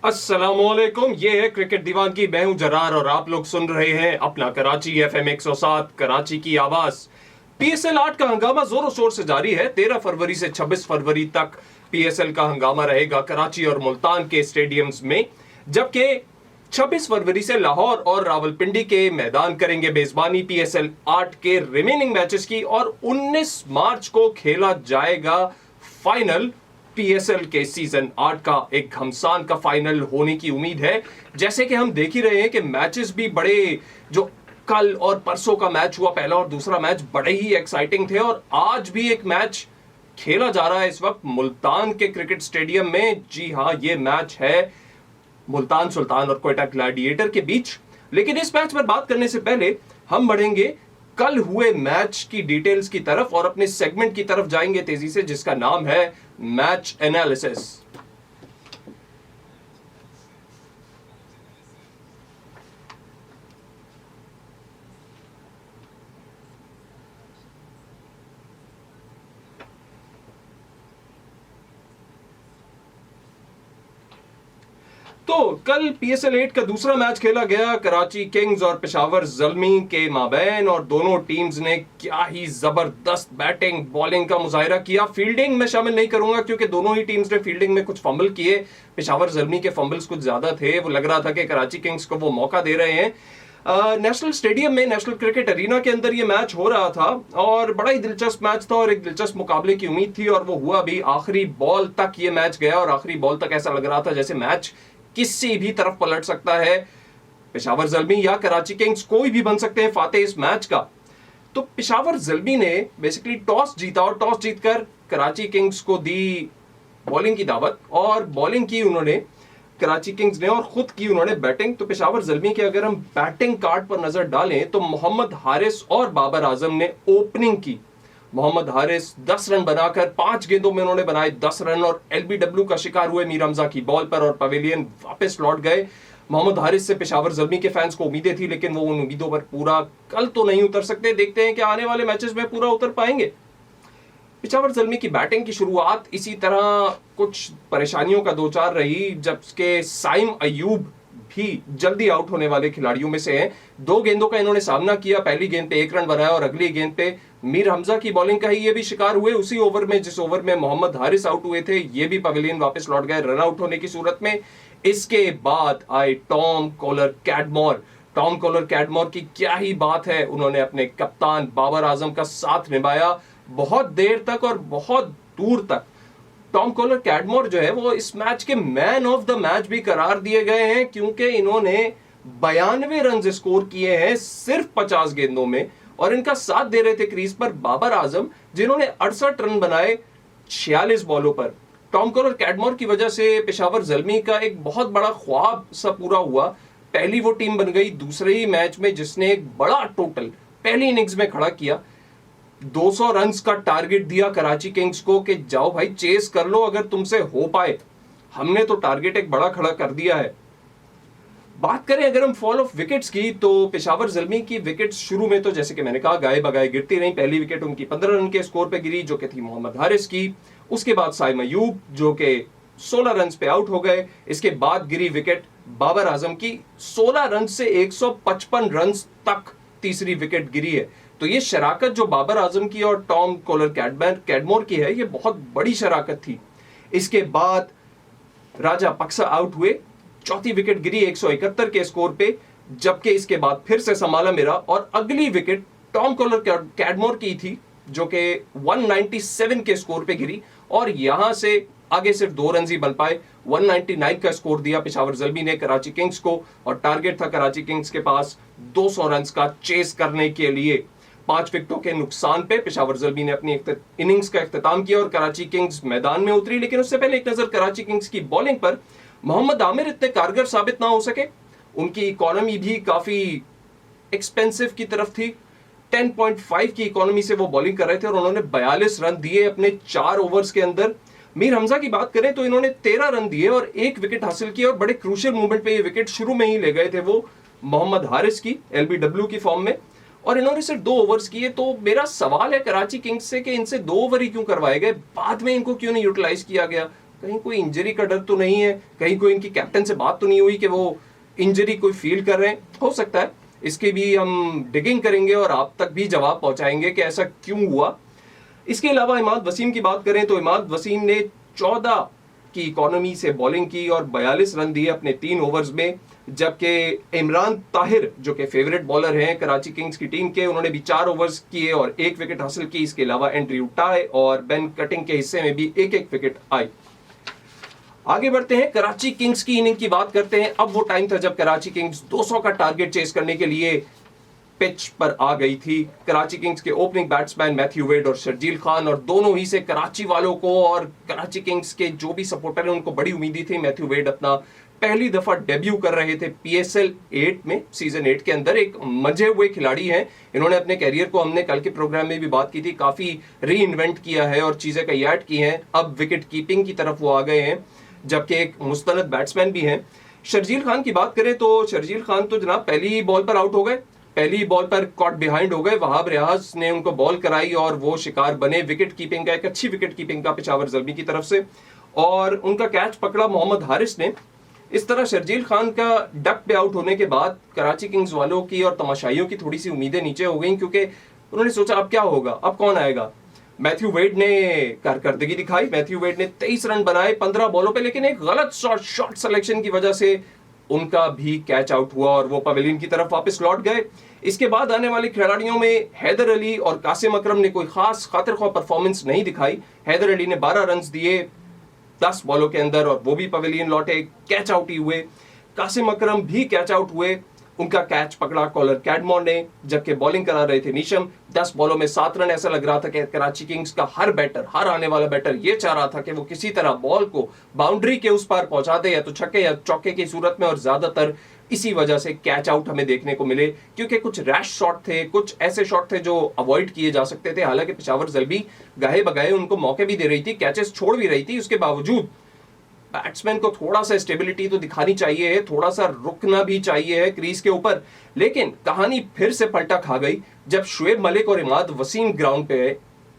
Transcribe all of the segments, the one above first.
अस्सलामुअलैकुम, ये है क्रिकेट दीवान की। मैं हूं जरार और आप लोग सुन रहे हैं अपना कराची एफएम 107 कराची की आवाज। पीएसएल 8 का हंगामा जोरों शोर से जारी है। 13 फरवरी से 26 फरवरी तक पीएसएल का हंगामा रहेगा कराची और मुल्तान के स्टेडियम्स में, जबकि 26 फरवरी से लाहौर और रावलपिंडी के मैदान करेंगे मेजबानी पीएसएल 8 के रिमेनिंग मैचेस की, और 19 मार्च को खेला जाएगा फाइनल। पीएसएल के सीजन 8 का एक घमसान का फाइनल होने की उम्मीद है। जैसे कि हम देख ही रहे हैं कि मैचेस भी बड़े, जो कल और परसों का मैच हुआ पहला और दूसरा मैच, बड़े ही एक्साइटिंग थे, और आज भी एक मैच खेला जा रहा है इस वक्त मुल्तान के क्रिकेट स्टेडियम में। जी हां, ये मैच है मुल्तान सुल्तान और क्वेटा ग्लैडिएटर के बीच। लेकिन इस मैच पर बात करने से पहले हम बढ़ेंगे कल हुए मैच की डिटेल्स की तरफ और अपने सेगमेंट की तरफ जाएंगे तेजी से, जिसका नाम है मैच एनालिसिस। तो कल पीएसएल 8 का दूसरा मैच खेला गया कराची किंग्स और पेशावर ज़ल्मी के माबैन, और दोनों टीम्स ने क्या ही जबरदस्त बैटिंग बॉलिंग का मुजाहिरा किया। फील्डिंग में शामिल नहीं करूंगा क्योंकि दोनों ही टीम्स ने फील्डिंग में कुछ फंबल किए। पेशावर ज़ल्मी के फंबल्स कुछ ज्यादा थे, वो लग रहा था कि कराची किंग्स को वो मौका दे रहे हैं। नेशनल स्टेडियम में, नेशनल क्रिकेट अरीना के अंदर ये मैच हो रहा था और बड़ा ही दिलचस्प मैच था और एक दिलचस्प मुकाबले की उम्मीद थी, और वो हुआ भी। आखिरी बॉल तक ये मैच गया और आखिरी बॉल तक ऐसा लग रहा था जैसे मैच किसी भी तरफ पलट सकता है। पेशावर ज़ल्मी या कराची किंग्स, कोई भी बन सकते हैं फातेह इस मैच का। तो पेशावर ज़ल्मी ने बेसिकली टॉस जीता और टॉस जीतकर कराची किंग्स को दी बॉलिंग की दावत, और बॉलिंग की उन्होंने कराची किंग्स ने और खुद की उन्होंने बैटिंग। तो पेशावर ज़ल्मी के अगर हम बैटिंग कार्ड पर नजर डालें तो मोहम्मद हारिस और बाबर आजम ने ओपनिंग की। मोहम्मद हारिस 10 रन बनाकर 5 गेंदों में उन्होंने बनाए 10 रन, और एलबीडब्ल्यू का शिकार हुए मीर हमजा की बॉल पर और पवेलियन वापस लौट गए। मोहम्मद हारिस से पेशावर ज़ल्मी के फैंस को उम्मीदें थी, लेकिन वो उन उम्मीदों पर पूरा कल तो नहीं उतर सकते। देखते हैं कि आने वाले मैचेस में पूरा उतर पाएंगे। पेशावर ज़ल्मी की बैटिंग की शुरुआत इसी तरह कुछ परेशानियों का दो चार रही, जबकि साइम अयूब भी जल्दी आउट होने वाले खिलाड़ियों में से हैं। 2 गेंदों का इन्होंने सामना किया, पहली गेंद पे 1 रन बनाया और अगली गेंद पे मीर हमजा की बॉलिंग का ही ये भी शिकार हुए उसी ओवर में जिस ओवर में मोहम्मद हारिस आउट हुए थे। ये भी पवेलियन वापस लौट गए रन आउट होने की सूरत में। इसके बाद आए Tom Collar Cadmore. Tom Collar Cadmore की क्या ही बात है, उन्होंने अपने कप्तान बाबर आजम का साथ निभाया बहुत देर तक और बहुत दूर तक। टॉम कॉलर कैडमोर जो है वो इस मैच के मैन ऑफ द मैच भी करार दिए गए हैं, क्योंकि इन्होंने 92 रन स्कोर किए हैं सिर्फ 50 गेंदों में, और इनका साथ दे रहे थे क्रीज पर बाबर आजम, जिन्होंने 68 रन बनाए 46 बॉलों पर। टॉम कॉलर कैडमोर की वजह से पेशावर ज़ल्मी का एक बहुत बड़ा ख्वाब सा पूरा हुआ। पहली वो टीम बन गई दूसरे ही मैच में जिसने एक बड़ा टोटल पहली इनिंग्स में खड़ा किया। 200 रन्स का टारगेट दिया कराची किंग्स को कि जाओ भाई चेस कर लो अगर तुमसे हो पाए। हमने तो टारगेट एक बड़ा खड़ा कर दिया है। बात करें अगर हम फॉल ऑफ विकेट्स की, तो पेशावर ज़ल्मी की विकेट्स शुरू में तो जैसे कि मैंने कहा गाये बगाए गिरती रही। पहली विकेट उनकी 15 रन के स्कोर पे गिरी, जो कि थी मोहम्मद हारिस की। उसके बाद साइम अयूब जो कि 16 रन पे आउट हो गए। इसके बाद गिरी विकेट बाबर आजम की, 16 रन से 155 रन तक तीसरी विकेट गिरी है। तो ये शराकत जो बाबर आजम की और टॉम कॉलर कैडमोर की है, ये बहुत बड़ी शराकत थी। इसके बाद राजा पक्सा आउट हुए, चौथी विकेट गिरी 171 के स्कोर पे, जबकि इसके बाद फिर से संभाला मेरा और अगली विकेट टॉम कॉलर कैडमोर की थी जो कि 197 के स्कोर पे गिरी, और यहां से आगे सिर्फ 2 रन ही बन पाए। 199 का स्कोर दिया पेशावर ज़ल्मी ने कराची किंग्स को, और टारगेट था कराची किंग्स के पास 200 रन का चेस करने के लिए। 5 विकेटों के नुकसान पे पेशावर ज़ल्मी ने अपनी इनिंग्स का इख्तिताम किया और कराची किंग्स मैदान में उतरी। लेकिन उससे पहले एक नजर कराची किंग्स की बॉलिंग पर। मोहम्मद आमिर इतने कारगर साबित ना हो सके, उनकी इकोनॉमी भी काफी एक्सपेंसिव की तरफ थी। 10.5 की इकोनॉमी से वो बॉलिंग कर रहे थे और उन्होंने 42 रन दिए अपने 4 ओवर्स के अंदर। मीर हमजा की बात करें तो इन्होंने 13 रन दिए और 1 विकेट हासिल की, और बड़े क्रूशियल मूवमेंट पे ये विकेट शुरू में ही ले गए थे वो मोहम्मद हारिस की एलबीडब्ल्यू की फॉर्म में, और इन्होंने सिर्फ 2 ओवर्स किए। तो मेरा सवाल है कराची किंग्स से कि इनसे 2 ओवर ही क्यों करवाए गए, बाद में इनको क्यों नहीं यूटिलाइज किया गया। कहीं कोई इंजरी का डर तो नहीं है, कहीं कोई इनकी कैप्टन से बात तो नहीं हुई कि वो इंजरी कोई फील कर रहे हैं? हो सकता है, इसकी भी हम डिगिंग करेंगे और आप तक भी जवाब पहुंचाएंगे कि ऐसा क्यों हुआ। इसके अलावा इमाद वसीम की बात करें तो इमाद वसीम ने 14 की इकोनॉमी से बॉलिंग की और 42 रन दिए अपने 3 ओवर्स में, जबकि इमरान ताहिर जो कि फेवरेट बॉलर हैं कराची किंग्स की टीम के, उन्होंने भी 4 ओवर्स किए और 1 विकेट हासिल की। इसके अलावा एंड्रयू टाई और बेन कटिंग के हिस्से में भी 1-1 विकेट आई। आगे बढ़ते हैं, कराची किंग्स की इनिंग की बात करते हैं। अब वो टाइम था जब कराची किंग्स 200 का टारगेट चेस करने के लिए पिच पर आ गई थी। कराची किंग्स के ओपनिंग बैट्समैन मैथ्यू वेड और शर्जील खान, और दोनों ही से कराची वालों को और कराची किंग्स के जो भी सपोर्टर हैं उनको बड़ी उम्मीदें थी। मैथ्यू वेड अपना पहली दफा डेब्यू कर रहे थे PSL 8 में, सीजन 8 के अंदर। एक मजे हुए खिलाड़ी हैं, इन्होंने अपने कैरियर को, हमने कल के प्रोग्राम में भी बात की थी, काफी री इन्वेंट किया है और चीजें कई ऐड की हैं। अब विकेट कीपिंग की तरफ वो आ गए हैं, जबकि एक मुस्तनद बैट्समैन भी हैं। शर्जील खान की बात करें तो शर्जील खान तो जनाब पहली ही बॉल पर आउट हो गए, पहली बॉल पर कॉट बिहाइंड हो गए। वहाब रियाज ने उनको बॉल कराई और वो शिकार बने विकेट कीपिंग का, एक अच्छी विकेट कीपिंग का पेशावर ज़ल्मी की तरफ से, और उनका कैच पकड़ा मोहम्मद हारिस ने। इस तरह शर्जील खान का डक पे आउट होने के बाद कराची किंग्स वालों की और तमाशाइयों की थोड़ी सी उम्मीदें नीचे हो गई, क्योंकि उन्होंने सोचा अब क्या होगा, अब कौन आएगा। मैथ्यू वेड ने कारकर्दगी दिखाई, मैथ्यू वेड ने 23 रन बनाए 15 बॉलों पे, लेकिन एक गलत शॉट सिलेक्शन की वजह से उनका भी कैच आउट हुआ और वो पवेलियन की तरफ वापस लौट गए। इसके बाद आने वाले खिलाड़ियों में हैदर अली और कासिम अकरम ने कोई खास खातिर ख्वाह परफॉर्मेंस नहीं दिखाई। हैदर अली ने 12 रन दिए 10 बॉलों के अंदर और वो भी पवेलियन लौटे, कैच आउट ही हुए। कासिम अकरम भी कैच आउट हुए, उनका कैच पकड़ा कॉलर कैडमोर ने, जबकि बॉलिंग करा रहे थे नीशम। 10 बॉलों में 7 रन। ऐसा लग रहा था कि कराची किंग्स का हर बैटर, हर आने वाला बैटर ये चाह रहा था कि वो किसी तरह बॉल को बाउंड्री के उस पार पहुंचा दे, या तो छक्के या चौके की सूरत में, और ज्यादातर इसी वजह से कैच आउट हमें देखने को मिले, क्योंकि कुछ रैश शॉट थे, कुछ ऐसे शॉट थे जो अवॉइड किए जा सकते थे। हालांकि पेशावर ज़ल्मी गाहे बगाए उनको मौके भी दे रही थी, कैचेस छोड़ भी रही थी, उसके बावजूद बैट्समैन को थोड़ा सा स्टेबिलिटी तो दिखानी चाहिए है, थोड़ा सा रुकना भी चाहिए है क्रीज के ऊपर। लेकिन कहानी फिर से पलटा खा गई जब शुएब मलिक और इमाद वसीम ग्राउंड पे गए।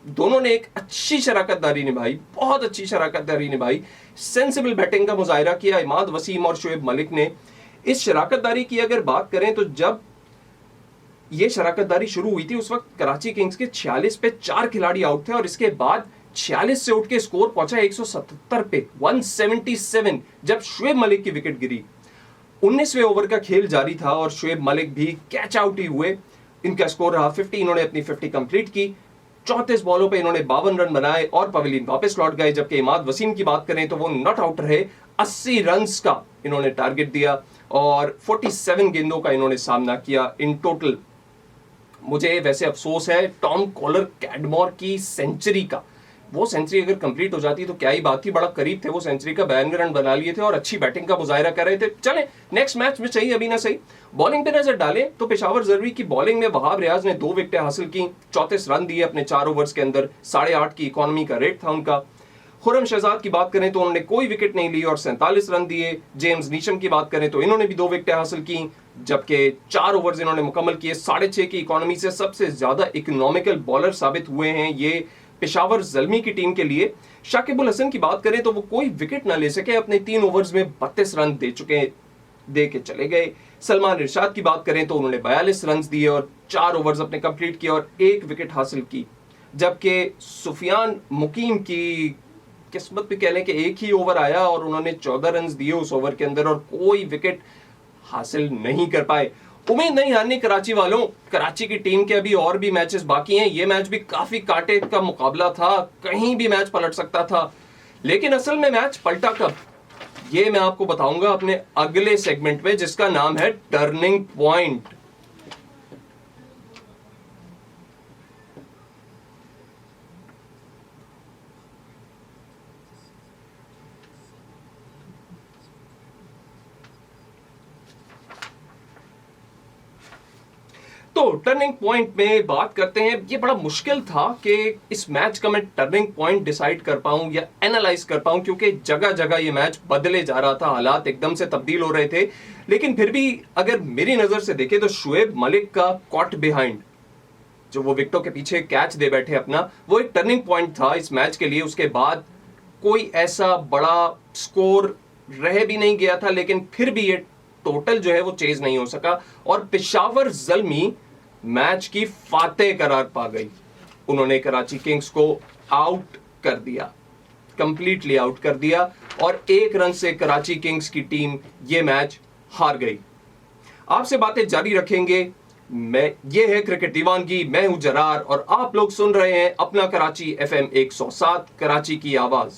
दोनों ने एक अच्छी शराकतदारी निभाई, बहुत अच्छी शराकतदारी निभाई, सेंसिबल बैटिंग का मुजाहिरा किया इमाद वसीम और शुएब मलिक ने। इस शराकतदारी की अगर बात करें तो जब ये शराकतदारी शुरू हुई थी उस वक्त कराची किंग्स के 46 पे 4 खिलाड़ी आउट थे, और इसके बाद 46 से उठ के स्कोर पहुंचा 177 पे, 177, जब शुएब मलिक की विकेट गिरी। 19वें ओवर का खेल जारी था और शुएब मलिक भी कैच आउट ही हुए। इनका स्कोर रहा 50, इन्होंने अपनी 50 कंप्लीट की। 34 बॉलों पे इन्होंने 52 रन बनाए और पवेलियन वापस लौट गए। जबकि इमाद वसीम की बात करें तो वो नॉट आउट रहे, 80 रन का इन्होंने टारगेट दिया और 47 गेंदों का इन्होंने सामना किया इन टोटल। मुझे वैसे अफसोस है टॉम कॉलर कैडमोर की सेंचुरी का, वो सेंचुरी अगर कंप्लीट हो जाती तो क्या ही बात थी, बड़ा करीब थे वो सेंचुरी का, 92 रन बना लिए थे और अच्छी बैटिंग का मुजाहिरा कर रहे थे। चले नेक्स्ट मैच में सही अभी ना सही। बॉलिंग पे नजर डालें तो पेशावर ज़ल्मी की बॉलिंग में वहाब रियाज ने 2 विकेटें हासिल की, 34 रन दिए अपने 4 ओवर्स के अंदर, 8.5 की इकोनॉमी का रेट था उनका। खुर्रम शहजाद की बात करें तो उन्होंने कोई विकेट नहीं ली और 47 रन दिए। जेम्स नीशम की बात करें तो इन्होंने भी 2 विकेटें हासिल की, जबकि 4 ओवर्स इन्होंने मुकम्मल किए। 6.5 की इकोनॉमी से सबसे ज्यादा इकोनॉमिकल बॉलर साबित हुए हैं ये पेशावर ज़ल्मी की टीम के लिए। शाकिब अल हसन की बात करें तो वो कोई विकेट ना ले सके, अपने 3 ओवर्स में 32 रन दे के चले गए। सलमान इरशाद की बात करें तो उन्होंने 42 रन दिए और 4 ओवर्स अपने कंप्लीट किए और 1 विकेट हासिल की। जबकि सुफियान मुकीम की किस्मत भी कह लें कि 1 ही ओवर आया और उन्होंने 14 रन दिए उस ओवर के अंदर और कोई विकेट हासिल नहीं कर पाए। उम्मीद नहीं हारनी कराची वालों, कराची की टीम के अभी और भी मैचेस बाकी हैं। ये मैच भी काफी कांटे का मुकाबला था, कहीं भी मैच पलट सकता था, लेकिन असल में मैच पलटा कब, ये मैं आपको बताऊंगा अपने अगले सेगमेंट में, जिसका नाम है टर्निंग पॉइंट। तो टर्निंग पॉइंट में बात करते हैं। ये बड़ा मुश्किल था कि इस मैच का मैं टर्निंग पॉइंट डिसाइड कर पाऊं या एनालाइज कर पाऊं, क्योंकि जगह जगह ये मैच बदले जा रहा था, हालात एकदम से तब्दील हो रहे थे। लेकिन फिर भी अगर मेरी नजर से देखें तो शुएब मलिक का कॉट बिहाइंड, जो वो विकेटों के पीछे कैच दे बैठे अपना, वो एक टर्निंग पॉइंट था इस मैच के लिए। उसके बाद कोई ऐसा बड़ा स्कोर रह भी नहीं गया था, लेकिन फिर भी ये टोटल जो है वो चेज नहीं हो सका और पेशावर ज़ल्मी मैच की फातेह करार पा गई। उन्होंने कराची किंग्स को आउट कर दिया, कंप्लीटली आउट कर दिया और 1 रन से कराची किंग्स की टीम ये मैच हार गई। आपसे बातें जारी रखेंगे। ये है क्रिकेट दीवानगी, मैं हूं जरार और आप लोग सुन रहे हैं अपना कराची FM 107, कराची की आवाज।